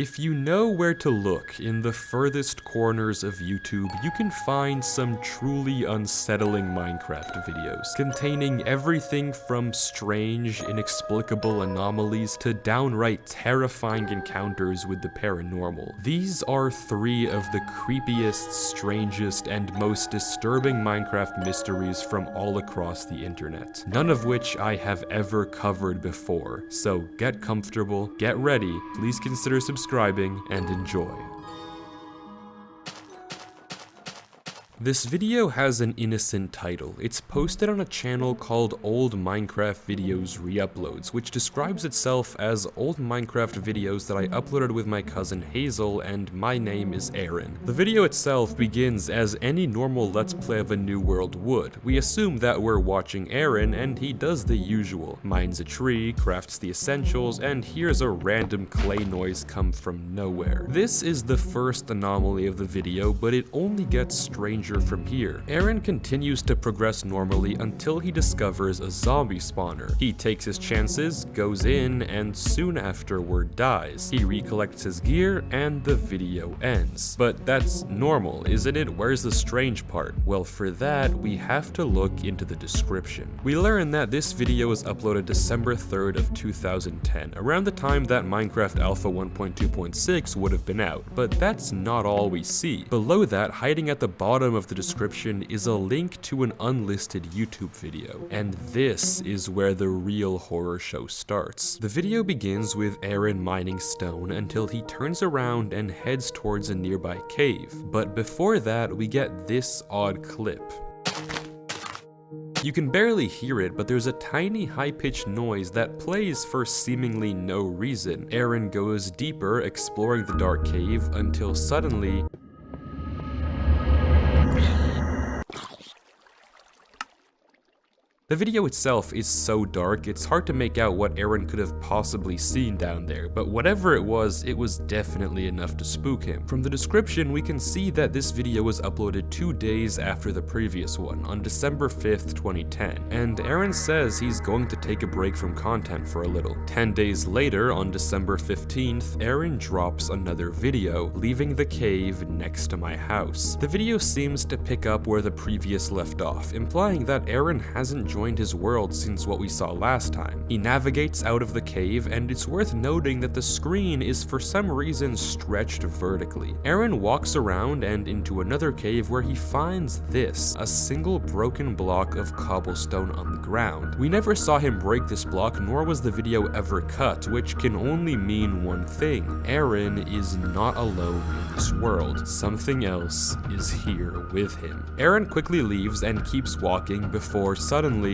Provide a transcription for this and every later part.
If you know where to look in the furthest corners of YouTube, you can find some truly unsettling Minecraft videos, containing everything from strange, inexplicable anomalies to downright terrifying encounters with the paranormal. These are three of the creepiest, strangest, and most disturbing Minecraft mysteries from all across the internet, none of which I have ever covered before. So get comfortable, get ready, please consider subscribing, and enjoy. This video has an innocent title. It's posted on a channel called Old Minecraft Videos Reuploads, which describes itself as old Minecraft videos that I uploaded with my cousin Hazel, and my name is Aaron. The video itself begins as any normal Let's Play of a new world would. We assume that we're watching Aaron, and he does the usual. Mines a tree, crafts the essentials, and hears a random clay noise come from nowhere. This is the first anomaly of the video, but it only gets stranger from here. Aaron continues to progress normally until he discovers a zombie spawner. He takes his chances, goes in, and soon afterward dies. He recollects his gear, and the video ends. But that's normal, isn't it? Where's the strange part? Well, for that, we have to look into the description. We learn that this video was uploaded December 3rd of 2010, around the time that Minecraft Alpha 1.2.6 would have been out. But that's not all we see. Below that, hiding at the bottom of the description is a link to an unlisted YouTube video, and this is where the real horror show starts. The video begins with Aaron mining stone until he turns around and heads towards a nearby cave, but before that we get this odd clip. You can barely hear it, but there's a tiny high-pitched noise that plays for seemingly no reason. Aaron goes deeper, exploring the dark cave, until suddenly the video itself is so dark, it's hard to make out what Aaron could have possibly seen down there, but whatever it was definitely enough to spook him. From the description, we can see that this video was uploaded 2 days after the previous one, on December 5th, 2010, and Aaron says he's going to take a break from content for a little. 10 days later, on December 15th, Aaron drops another video, leaving the cave next to my house. The video seems to pick up where the previous left off, implying that Aaron hasn't joined his world since what we saw last time. He navigates out of the cave, and it's worth noting that the screen is for some reason stretched vertically. Aaron walks around and into another cave where he finds this, a single broken block of cobblestone on the ground. We never saw him break this block, nor was the video ever cut, which can only mean one thing. Aaron is not alone in this world. Something else is here with him. Aaron quickly leaves and keeps walking before suddenly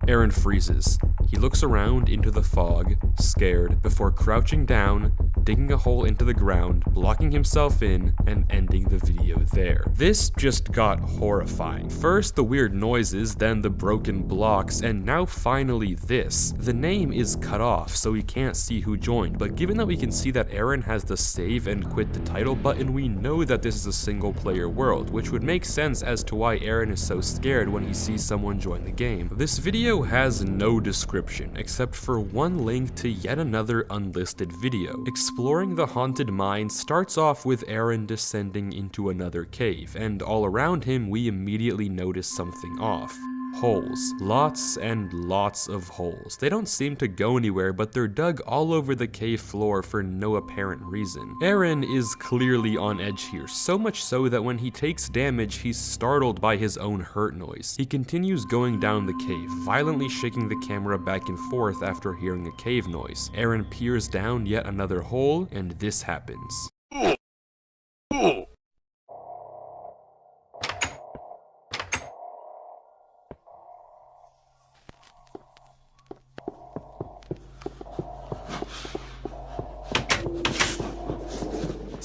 Aaron freezes. He looks around into the fog, scared, before crouching down, digging a hole into the ground, blocking himself in, and ending the video there. This just got horrifying. First the weird noises, then the broken blocks, and now finally this. The name is cut off, so we can't see who joined, but given that we can see that Aaron has the save and quit the title button, we know that this is a single player world, which would make sense as to why Aaron is so scared when he sees someone join the game. This video has no description, except for one link to yet another unlisted video. Exploring the haunted mine starts off with Aaron descending into another cave, and all around him we immediately notice something off. Holes. Lots and lots of holes. They don't seem to go anywhere, but they're dug all over the cave floor for no apparent reason. Aaron is clearly on edge here, so much so that when he takes damage, he's startled by his own hurt noise. He continues going down the cave, violently shaking the camera back and forth after hearing a cave noise. Aaron peers down yet another hole, and this happens.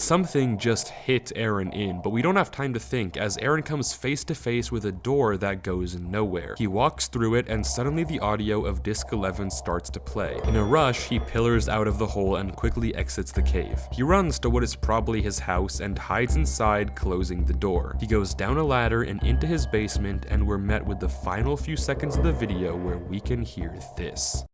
something just hit Aaron in, but we don't have time to think as Aaron comes face to face with a door that goes nowhere. He walks through it and suddenly the audio of disc 11 starts to play. In a rush, he pillars out of the hole and quickly exits the cave. He runs to what is probably his house and hides inside, closing the door. He goes down a ladder and into his basement, and we're met with the final few seconds of the video where we can hear this.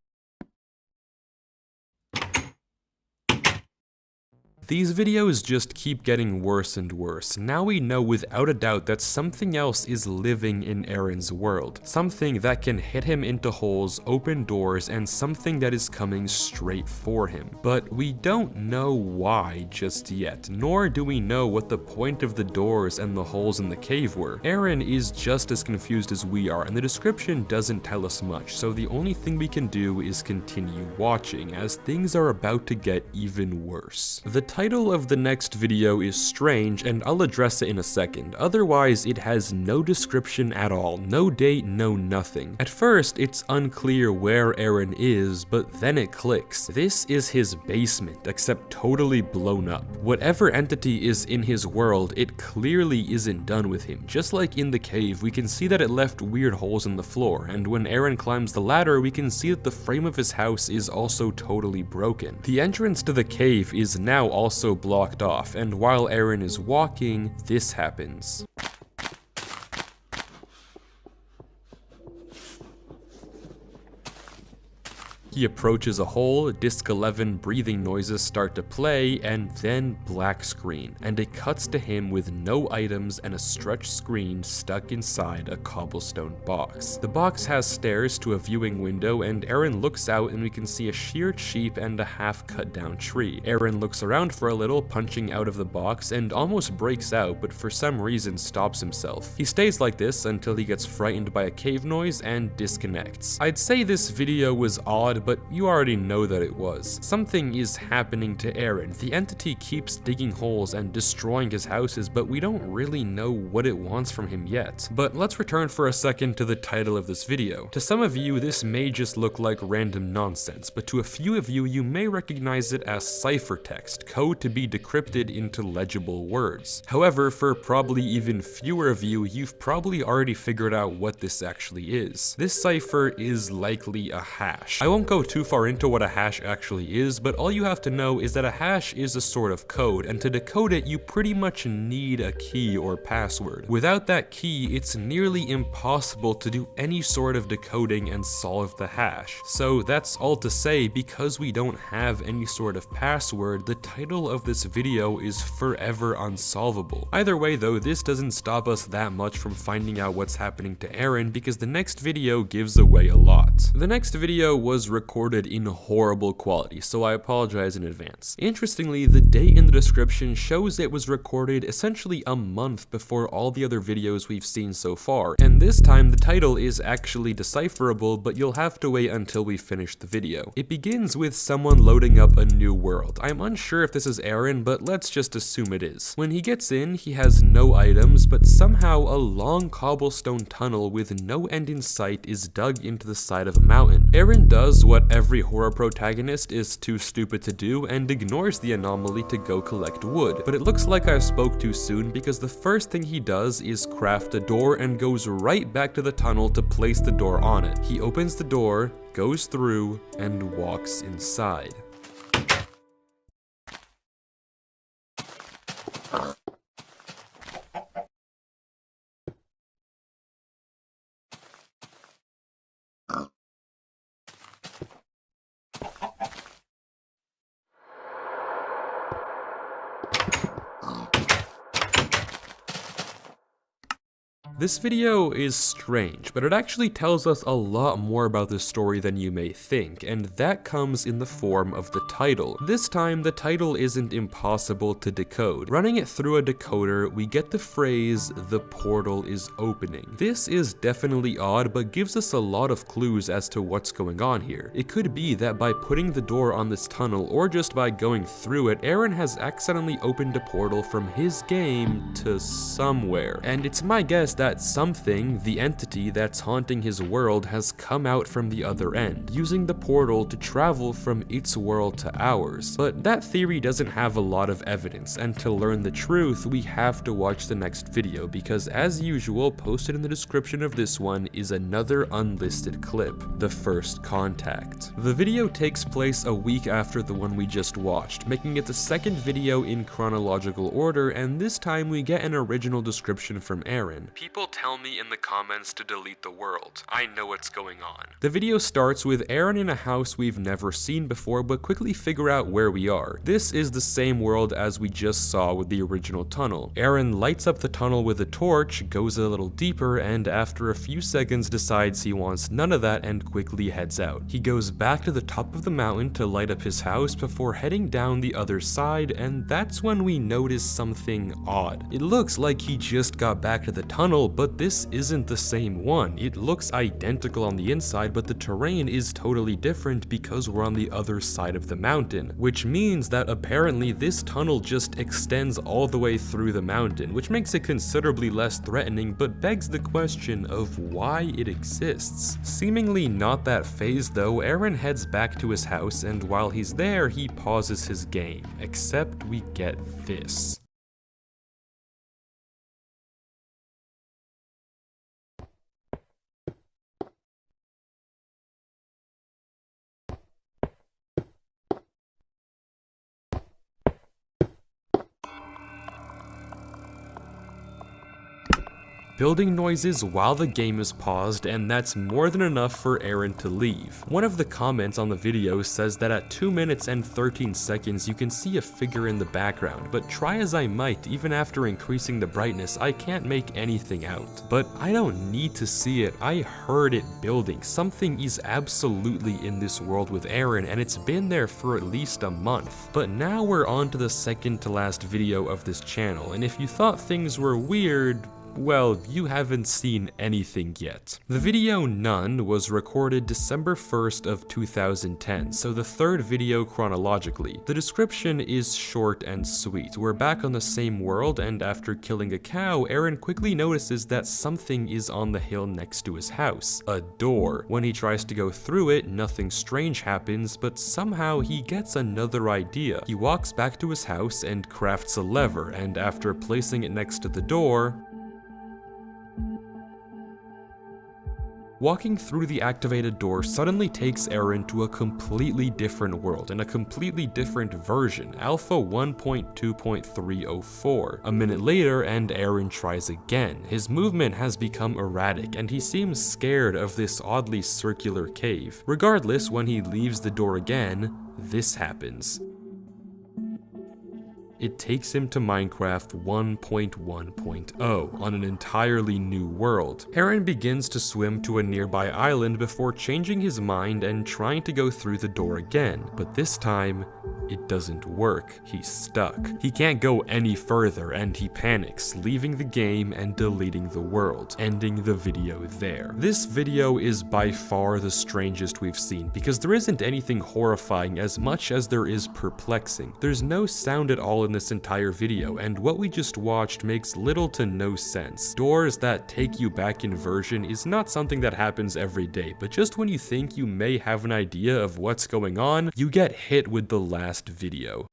These videos just keep getting worse and worse. Now we know without a doubt that something else is living in Aaron's world. Something that can hit him into holes, open doors, and something that is coming straight for him. But we don't know why just yet, nor do we know what the point of the doors and the holes in the cave were. Aaron is just as confused as we are, and the description doesn't tell us much, so the only thing we can do is continue watching, as things are about to get even worse. The title of the next video is strange, and I'll address it in a second. Otherwise, it has no description at all, no date, no nothing. At first, it's unclear where Aaron is, but then it clicks. This is his basement, except totally blown up. Whatever entity is in his world, it clearly isn't done with him. Just like in the cave, we can see that it left weird holes in the floor, and when Aaron climbs the ladder, we can see that the frame of his house is also totally broken. The entrance to the cave is now also blocked off, and while Aaron is walking, this happens. He approaches a hole, disc 11 breathing noises start to play, and then black screen, and it cuts to him with no items and a stretched screen stuck inside a cobblestone box. The box has stairs to a viewing window, and Aaron looks out and we can see a sheared sheep and a half cut down tree. Aaron looks around for a little, punching out of the box, and almost breaks out, but for some reason stops himself. He stays like this until he gets frightened by a cave noise and disconnects. I'd say this video was odd, but you already know that it was. Something is happening to Aaron. The entity keeps digging holes and destroying his houses, but we don't really know what it wants from him yet. But let's return for a second to the title of this video. To some of you, this may just look like random nonsense, but to a few of you, you may recognize it as ciphertext, code to be decrypted into legible words. However, for probably even fewer of you, you've probably already figured out what this actually is. This cipher is likely a hash. I won't go too far into what a hash actually is, but all you have to know is that a hash is a sort of code, and to decode it, you pretty much need a key or password. Without that key, it's nearly impossible to do any sort of decoding and solve the hash. So that's all to say, because we don't have any sort of password, the title of this video is forever unsolvable. Either way though, this doesn't stop us that much from finding out what's happening to Aaron, because the next video gives away a lot. The next video was recorded in horrible quality, so I apologize in advance. Interestingly, the date in the description shows it was recorded essentially a month before all the other videos we've seen so far, and this time the title is actually decipherable, but you'll have to wait until we finish the video. It begins with someone loading up a new world. I'm unsure if this is Aaron, but let's just assume it is. When he gets in, he has no items, but somehow a long cobblestone tunnel with no end in sight is dug into the side of a mountain. Aaron does what every horror protagonist is too stupid to do and ignores the anomaly to go collect wood. But it looks like I spoke too soon, because the first thing he does is craft a door and goes right back to the tunnel to place the door on it. He opens the door, goes through, and walks inside. This video is strange, but it actually tells us a lot more about this story than you may think, and that comes in the form of the title. This time, the title isn't impossible to decode. Running it through a decoder, we get the phrase, "the portal is opening." This is definitely odd, but gives us a lot of clues as to what's going on here. It could be that by putting the door on this tunnel, or just by going through it, Aaron has accidentally opened a portal from his game to somewhere. And it's my guess that that something, the entity that's haunting his world, has come out from the other end, using the portal to travel from its world to ours. But that theory doesn't have a lot of evidence, and to learn the truth, we have to watch the next video, because as usual, posted in the description of this one is another unlisted clip, the first contact. The video takes place a week after the one we just watched, making it the second video in chronological order, and this time we get an original description from Aaron. People tell me in the comments to delete the world. I know what's going on. The video starts with Aaron in a house we've never seen before, but quickly figure out where we are. This is the same world as we just saw with the original tunnel. Aaron lights up the tunnel with a torch, goes a little deeper, and after a few seconds decides he wants none of that and quickly heads out. He goes back to the top of the mountain to light up his house before heading down the other side, and that's when we notice something odd. It looks like he just got back to the tunnel, but this isn't the same one. It looks identical on the inside, but the terrain is totally different because we're on the other side of the mountain, which means that apparently this tunnel just extends all the way through the mountain, which makes it considerably less threatening, but begs the question of why it exists. Seemingly not that fazed though, Aaron heads back to his house, and while he's there, he pauses his game, except we get this. Building noises while the game is paused, and that's more than enough for Aaron to leave. One of the comments on the video says that at 2 minutes and 13 seconds you can see a figure in the background, but try as I might, even after increasing the brightness, I can't make anything out. But I don't need to see it, I heard it building. Something is absolutely in this world with Aaron, and it's been there for at least a month. But now we're on to the second to last video of this channel, and if you thought things were weird, well, you haven't seen anything yet. The video None was recorded December 1st of 2010, so the third video chronologically. The description is short and sweet. We're back on the same world, and after killing a cow, Aaron quickly notices that something is on the hill next to his house. A door. When he tries to go through it, nothing strange happens, but somehow he gets another idea. He walks back to his house and crafts a lever, and after placing it next to the door, walking through the activated door suddenly takes Aaron to a completely different world, and a completely different version, Alpha 1.2.304. A minute later, and Aaron tries again. His movement has become erratic, and he seems scared of this oddly circular cave. Regardless, when he leaves the door again, this happens. It takes him to Minecraft 1.1.0 on an entirely new world. Aaron begins to swim to a nearby island before changing his mind and trying to go through the door again, but this time, it doesn't work. He's stuck. He can't go any further, and he panics, leaving the game and deleting the world, ending the video there. This video is by far the strangest we've seen, because there isn't anything horrifying as much as there is perplexing. There's no sound at all in this entire video, and what we just watched makes little to no sense. Doors that take you back in version is not something that happens every day, but just when you think you may have an idea of what's going on, you get hit with the last video.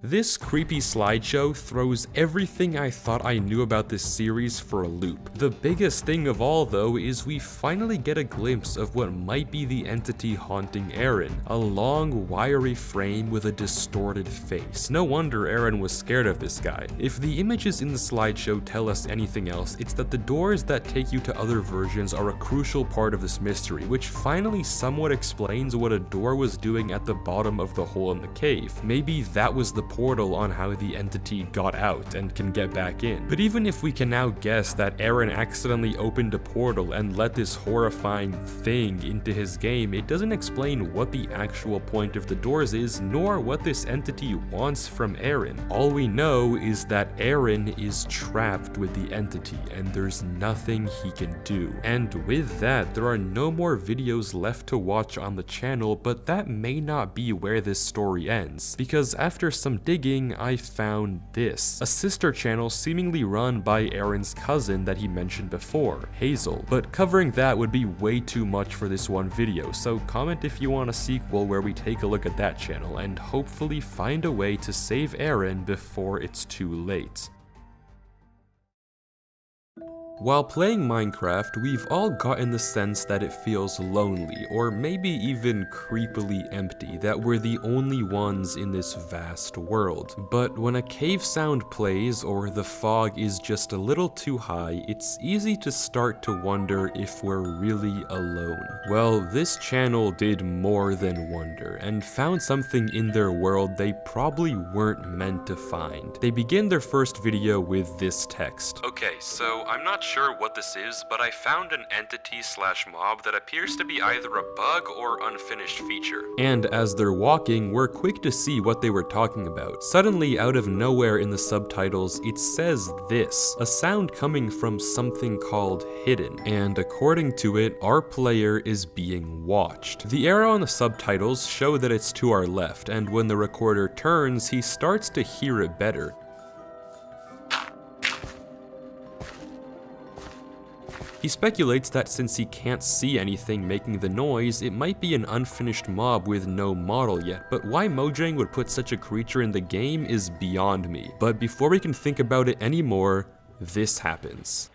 This creepy slideshow throws everything I thought I knew about this series for a loop. The biggest thing of all though is we finally get a glimpse of what might be the entity haunting Aaron. A long, wiry frame with a distorted face. No wonder Aaron was scared of this guy. If the images in the slideshow tell us anything else, it's that the doors that take you to other versions are a crucial part of this mystery, which finally somewhat explains what a door was doing at the bottom of the hole in the cave. Maybe that was the portal on how the entity got out and can get back in. But even if we can now guess that Aaron accidentally opened a portal and let this horrifying thing into his game, it doesn't explain what the actual point of the doors is, nor what this entity wants from Aaron. All we know is that Aaron is trapped with the entity, and there's nothing he can do. And with that, there are no more videos left to watch on the channel, but that may not be where this story ends, because after some digging, I found this. A sister channel seemingly run by Aaron's cousin that he mentioned before, Hazel. But covering that would be way too much for this one video, so comment if you want a sequel where we take a look at that channel and hopefully find a way to save Aaron before it's too late. While playing Minecraft, we've all gotten the sense that it feels lonely, or maybe even creepily empty, that we're the only ones in this vast world. But when a cave sound plays, or the fog is just a little too high, it's easy to start to wonder if we're really alone. Well, this channel did more than wonder, and found something in their world they probably weren't meant to find. They begin their first video with this text. Okay, so I'm not sure what this is, but I found an entity/mob that appears to be either a bug or unfinished feature. And as they're walking, we're quick to see what they were talking about. Suddenly, out of nowhere in the subtitles, it says this, a sound coming from something called hidden. And according to it, our player is being watched. The arrow on the subtitles show that it's to our left, and when the recorder turns, he starts to hear it better. He speculates that since he can't see anything making the noise, it might be an unfinished mob with no model yet, but why Mojang would put such a creature in the game is beyond me. But before we can think about it anymore, this happens.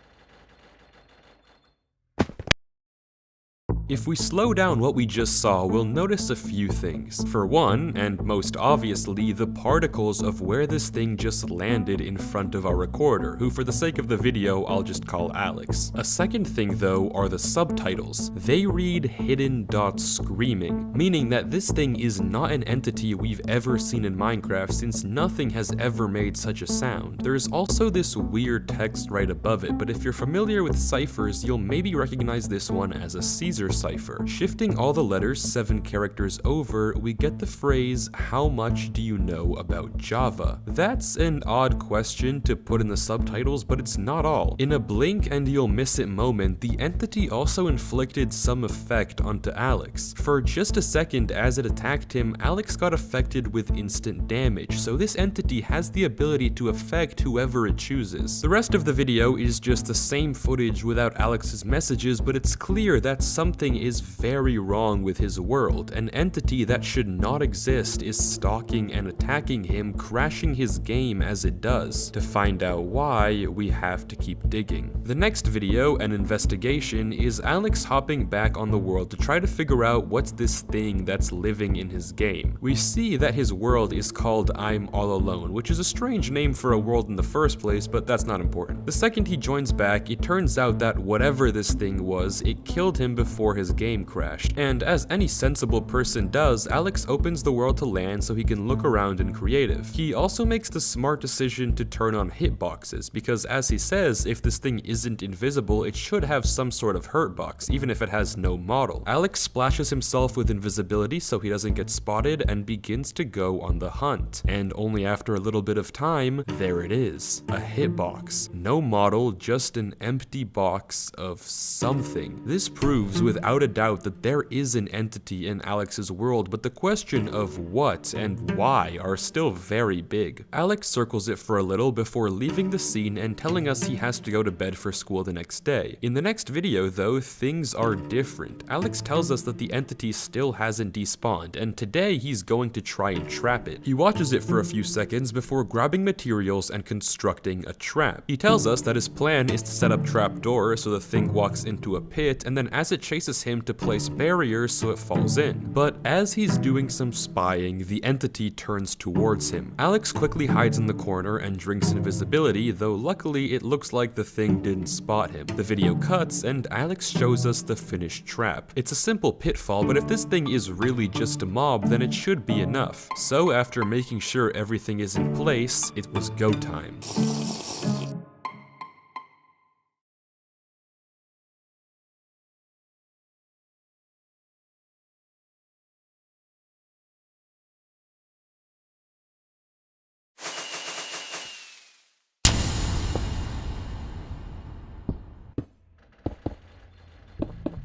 If we slow down what we just saw, we'll notice a few things. For one, and most obviously, the particles of where this thing just landed in front of our recorder, who for the sake of the video, I'll just call Alex. A second thing though are the subtitles. They read hidden screaming, meaning that this thing is not an entity we've ever seen in Minecraft since nothing has ever made such a sound. There's also this weird text right above it, but if you're familiar with ciphers, you'll maybe recognize this one as a Caesar cipher. Shifting all the letters 7 characters over, we get the phrase, "How much do you know about Java?" That's an odd question to put in the subtitles, but it's not all. In a blink and you'll miss it moment, the entity also inflicted some effect onto Alex. For just a second as it attacked him, Alex got affected with instant damage, so this entity has the ability to affect whoever it chooses. The rest of the video is just the same footage without Alex's messages, but it's clear that something is very wrong with his world. An entity that should not exist is stalking and attacking him, crashing his game as it does. To find out why, we have to keep digging. The next video, an investigation, is Alex hopping back on the world to try to figure out what's this thing that's living in his game. We see that his world is called I'm All Alone, which is a strange name for a world in the first place, but that's not important. The second he joins back, it turns out that whatever this thing was, it killed him before his game crashed. And as any sensible person does, Alex opens the world to land so he can look around in creative. He also makes the smart decision to turn on hitboxes, because as he says, if this thing isn't invisible, it should have some sort of hurt box, even if it has no model. Alex splashes himself with invisibility so he doesn't get spotted and begins to go on the hunt. And only after a little bit of time, there it is. A hitbox. No model, just an empty box of something. This proves without a doubt that there is an entity in Alex's world, but the question of what and why are still very big. Alex circles it for a little before leaving the scene and telling us he has to go to bed for school the next day. In the next video though, things are different. Alex tells us that the entity still hasn't despawned, and today he's going to try and trap it. He watches it for a few seconds before grabbing materials and constructing a trap. He tells us that his plan is to set up trapdoors so the thing walks into a pit, and then as it chases forces him to place barriers so it falls in. But as he's doing some spying, the entity turns towards him. Alex quickly hides in the corner and drinks invisibility, though luckily it looks like the thing didn't spot him. The video cuts and Alex shows us the finished trap. It's a simple pitfall, but if this thing is really just a mob, then it should be enough. So after making sure everything is in place, it was go time.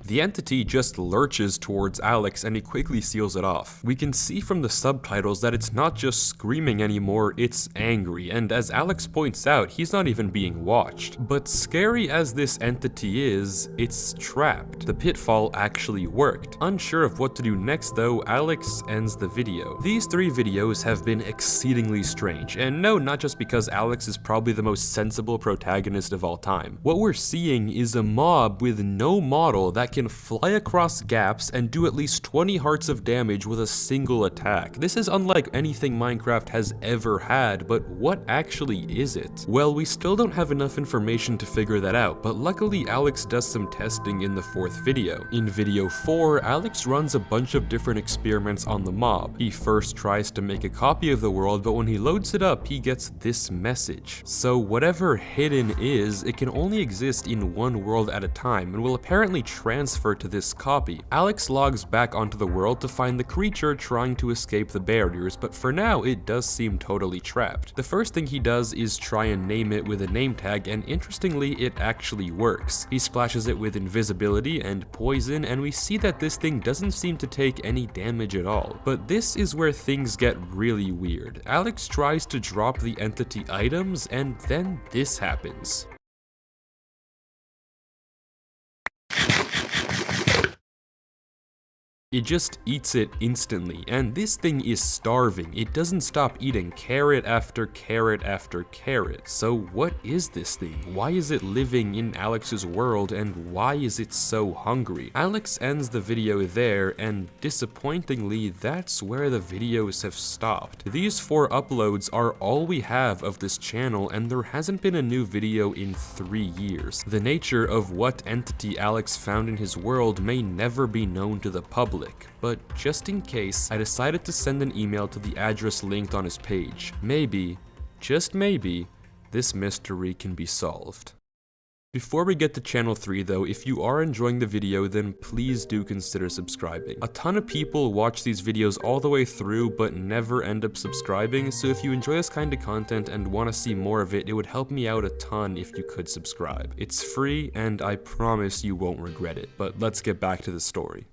The entity just lurches towards Alex and he quickly seals it off. We can see from the subtitles that it's not just screaming anymore, it's angry, and as Alex points out, he's not even being watched. But scary as this entity is, it's trapped. The pitfall actually worked. Unsure of what to do next though, Alex ends the video. These 3 videos have been exceedingly strange, and no, not just because Alex is probably the most sensible protagonist of all time. What we're seeing is a mob with no model that can fly across gaps and do at least 20 hearts of damage with a single attack. This is unlike anything Minecraft has ever had, but what actually is it? Well, we still don't have enough information to figure that out, but luckily Alex does some testing in the 4th video. In video 4, Alex runs a bunch of different experiments on the mob. He first tries to make a copy of the world, but when he loads it up, he gets this message. So whatever hidden is, it can only exist in one world at a time and will apparently transfer to this copy. Alex logs back onto the world to find the creature trying to escape the barriers, but for now it does seem totally trapped. The first thing he does is try and name it with a name tag, and interestingly it actually works. He splashes it with invisibility and poison, and we see that this thing doesn't seem to take any damage at all. But this is where things get really weird. Alex tries to drop the entity items, and then this happens. It just eats it instantly, and this thing is starving. It doesn't stop eating carrot after carrot after carrot. So what is this thing? Why is it living in Alex's world, and why is it so hungry? Alex ends the video there, and disappointingly, that's where the videos have stopped. These 4 uploads are all we have of this channel, and there hasn't been a new video in 3 years. The nature of what entity Alex found in his world may never be known to the public. But just in case, I decided to send an email to the address linked on his page. Maybe, just maybe, this mystery can be solved. Before we get to channel 3 though, if you are enjoying the video, then please do consider subscribing. A ton of people watch these videos all the way through but never end up subscribing, so if you enjoy this kind of content and want to see more of it, it would help me out a ton if you could subscribe. It's free and I promise you won't regret it, but let's get back to the story.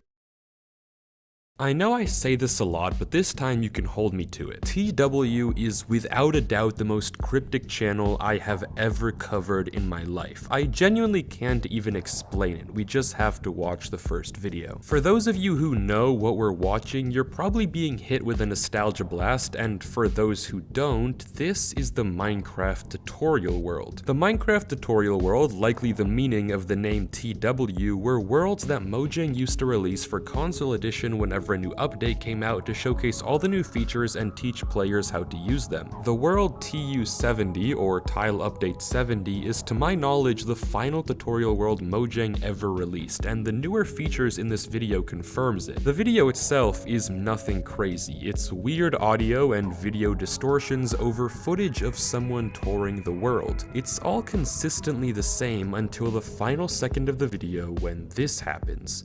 I know I say this a lot, but this time you can hold me to it. TW is without a doubt the most cryptic channel I have ever covered in my life. I genuinely can't even explain it, we just have to watch the first video. For those of you who know what we're watching, you're probably being hit with a nostalgia blast, and for those who don't, this is the Minecraft tutorial world. The Minecraft tutorial world, likely the meaning of the name TW, were worlds that Mojang used to release for console edition whenever a new update came out to showcase all the new features and teach players how to use them. The world TU70, or Tile Update 70, is to my knowledge the final tutorial world Mojang ever released, and the newer features in this video confirms it. The video itself is nothing crazy. It's weird audio and video distortions over footage of someone touring the world. It's all consistently the same until the final second of the video when this happens.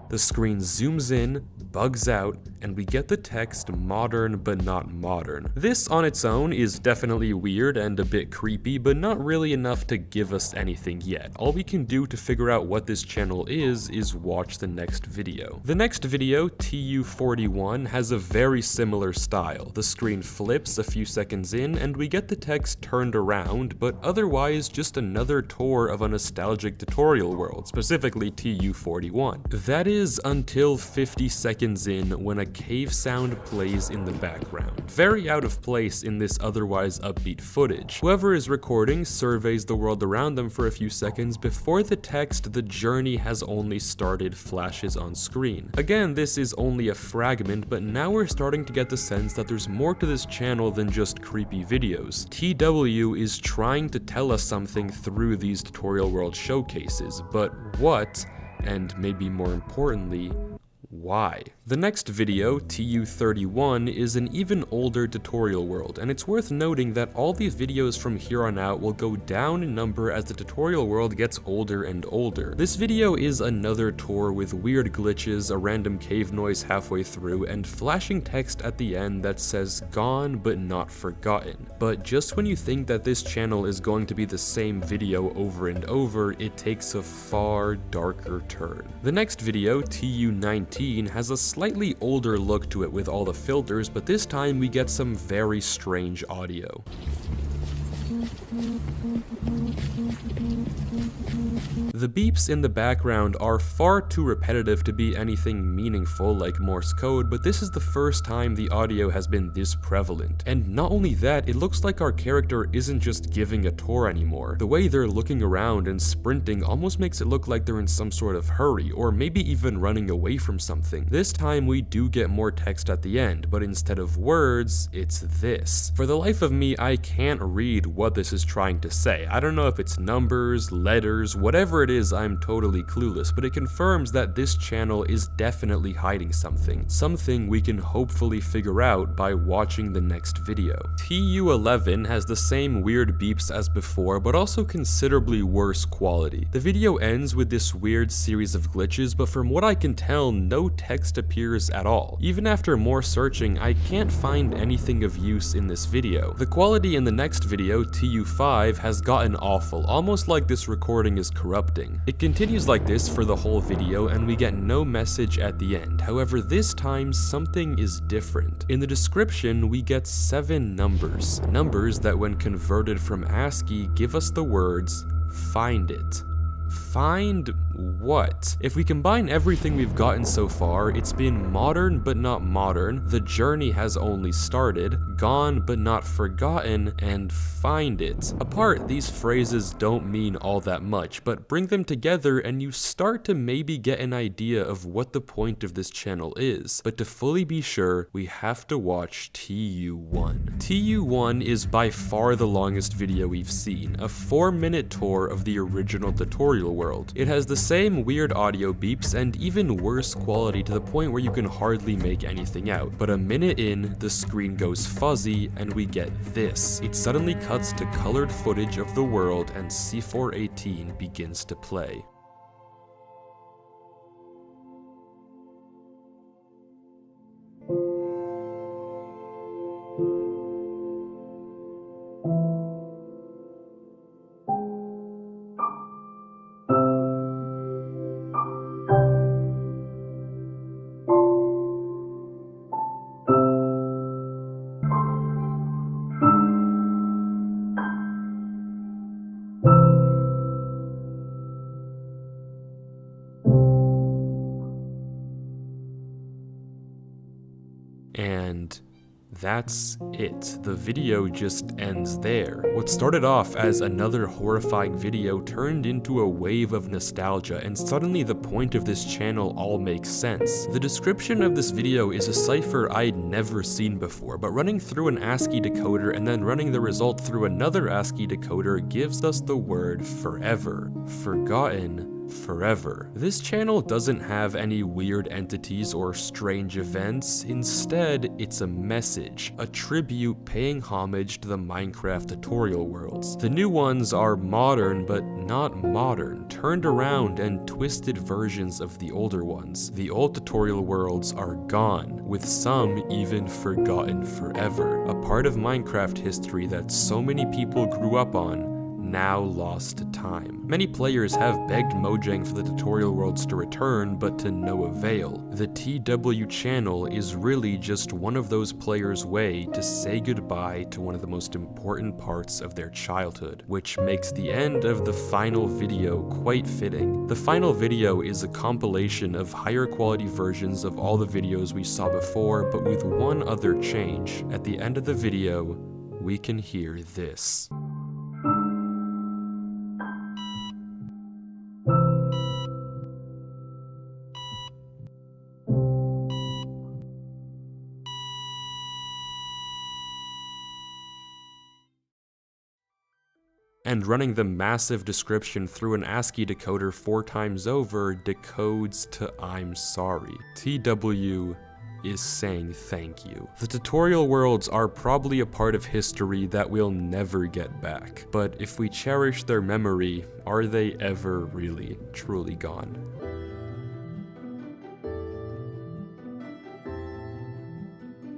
The screen zooms in, bugs out, and we get the text modern but not modern. This on its own is definitely weird and a bit creepy, but not really enough to give us anything yet. All we can do to figure out what this channel is watch the next video. The next video, TU41, has a very similar style. The screen flips a few seconds in, and we get the text turned around, but otherwise just another tour of a nostalgic tutorial world, specifically TU41. That is until 50 seconds seconds in when a cave sound plays in the background. Very out of place in this otherwise upbeat footage. Whoever is recording surveys the world around them for a few seconds before the text "the journey has only started" flashes on screen. Again, this is only a fragment, but now we're starting to get the sense that there's more to this channel than just creepy videos. TW is trying to tell us something through these tutorial world showcases, but what, and maybe more importantly, why? The next video, TU31, is an even older tutorial world, and it's worth noting that all these videos from here on out will go down in number as the tutorial world gets older and older. This video is another tour with weird glitches, a random cave noise halfway through, and flashing text at the end that says "gone but not forgotten." But just when you think that this channel is going to be the same video over and over, it takes a far darker turn. The next video, TU19, has a slightly older look to it with all the filters, but this time we get some very strange audio. The beeps in the background are far too repetitive to be anything meaningful like Morse code, but this is the first time the audio has been this prevalent. And not only that, it looks like our character isn't just giving a tour anymore. The way they're looking around and sprinting almost makes it look like they're in some sort of hurry, or maybe even running away from something. This time we do get more text at the end, but instead of words, it's this. For the life of me, I can't read what this is trying to say. I don't know if it's numbers, letters, whatever it is, I'm totally clueless, but it confirms that this channel is definitely hiding something we can hopefully figure out by watching the next video. TU11 has the same weird beeps as before, but also considerably worse quality. The video ends with this weird series of glitches, but from what I can tell, no text appears at all. Even after more searching, I can't find anything of use in this video. The quality in the next video, TU5, has gotten awful, almost like this recording is corrupting. It continues like this for the whole video, and we get no message at the end. However, this time something is different. In the description, we get 7 numbers. Numbers that when converted from ASCII give us the words, "find it." Find what? If we combine everything we've gotten so far, it's been modern but not modern, the journey has only started, gone but not forgotten, and find it. Apart, these phrases don't mean all that much, but bring them together and you start to maybe get an idea of what the point of this channel is. But to fully be sure, we have to watch TU1. TU1 is by far the longest video we've seen, a 4-minute tour of the original tutorial world. It has the same weird audio beeps and even worse quality to the point where you can hardly make anything out. But a minute in, the screen goes fuzzy and we get this. It suddenly cuts to colored footage of the world and C418 begins to play. And that's it. The video just ends there. What started off as another horrifying video turned into a wave of nostalgia, and suddenly the point of this channel all makes sense. The description of this video is a cipher I'd never seen before, but running through an ASCII decoder and then running the result through another ASCII decoder gives us the word forever. Forgotten forever. This channel doesn't have any weird entities or strange events. Instead, it's a message, a tribute paying homage to the Minecraft tutorial worlds. The new ones are modern but not modern, turned around and twisted versions of the older ones. The old tutorial worlds are gone, with some even forgotten forever. A part of Minecraft history that so many people grew up on now lost to time. Many players have begged Mojang for the tutorial worlds to return, but to no avail. The TW channel is really just one of those players' way to say goodbye to one of the most important parts of their childhood, which makes the end of the final video quite fitting. The final video is a compilation of higher quality versions of all the videos we saw before, but with one other change. At the end of the video, we can hear this. And running the massive description through an ASCII decoder 4 times over decodes to "I'm sorry." TW is saying thank you. The tutorial worlds are probably a part of history that we'll never get back, but if we cherish their memory, are they ever really, truly gone?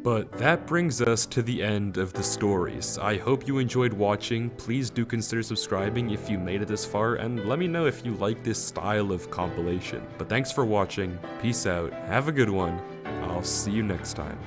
But that brings us to the end of the stories. I hope you enjoyed watching. Please do consider subscribing if you made it this far, and let me know if you like this style of compilation. But thanks for watching, peace out, have a good one, I'll see you next time.